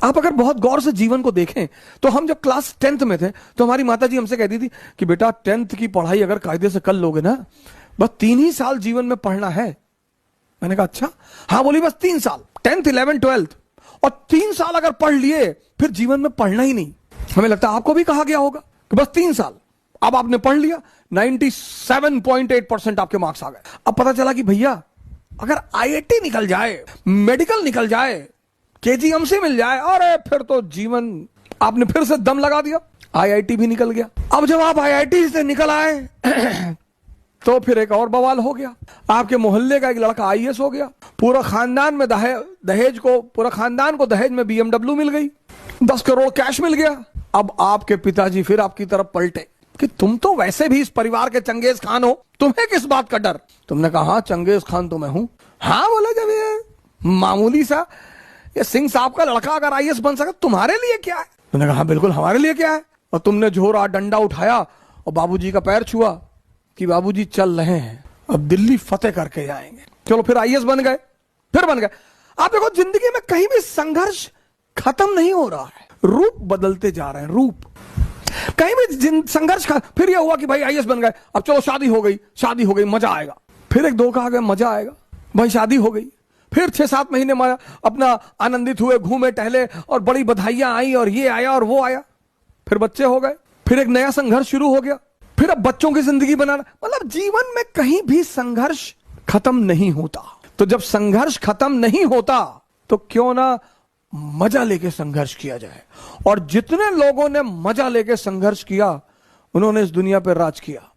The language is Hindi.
आप अगर बहुत गौर से जीवन को देखें तो हम जब क्लास 10th में थे तो हमारी माता जी हमसे कहती थी कि बेटा 10th की पढ़ाई अगर कायदे से कर लोगे ना, बस 3 ही साल जीवन में पढ़ना है। मैंने कहा अच्छा? हाँ बोली, बस 3 साल, 10th 11th 12th, और 3 साल अगर पढ़ लिए फिर जीवन में पढ़ना ही नहीं। हमें लगता है आपको भी कहा गया होगा कि बस 3 साल, अब आपने पढ़ लिया, 97.8% आपके मार्क्स आ गए। अब पता चला कि भैया अगर IIT निकल जाए, मेडिकल निकल जाए, KGMC मिल जाए, अरे फिर तो जीवन, आपने फिर से दम लगा दिया। IIT भी निकल गया। अब जब आप IIT से निकल आए तो फिर एक और बवाल हो गया। आपके मोहल्ले का एक लड़का IAS हो गया, पूरा खानदान में पूरा खानदान को दहेज में BMW मिल गई, 10 करोड़ कैश मिल गया। अब आपके पिताजी फिर आपकी तरफ पलटे कि तुम तो वैसे भी इस परिवार के चंगेज खान हो, तुम्हें किस बात का डर? तुमने कहा हाँ चंगेज खान तो मैं हूं। हाँ बोले, जब ये मामूली सा ये सिंह साहब का लड़का अगर IAS बन सका, तुम्हारे लिए क्या है? तुमने कहा बिल्कुल हमारे लिए क्या है। और तुमने झोरा डंडा उठाया और बाबूजी का पैर छुआ कि बाबूजी चल रहे हैं, अब दिल्ली फतेह करके जाएंगे। चलो फिर IAS बन गए, फिर बन गए। आप देखो जिंदगी में कहीं भी संघर्ष खत्म नहीं हो रहा है, रूप बदलते जा रहे हैं, रूप। कहीं भी संघर्ष फिर यह हुआ कि भाई IAS बन गए, अब चलो शादी हो गई, मजा आएगा। फिर एक धोखा आ गया, मजा आएगा, भाई शादी हो गई। फिर 6-7 महीने अपना आनंदित हुए, घूमे टहले और बड़ी बधाइयां आई और ये आया और वो आया। फिर बच्चे हो गए, फिर एक नया संघर्ष शुरू हो गया, फिर अब बच्चों की जिंदगी बनाना। मतलब जीवन में कहीं भी संघर्ष खत्म नहीं होता। तो जब संघर्ष खत्म नहीं होता तो क्यों ना मजा लेके संघर्ष किया जाए। और जितने लोगों ने मजा लेके संघर्ष किया, उन्होंने इस दुनिया पर राज किया।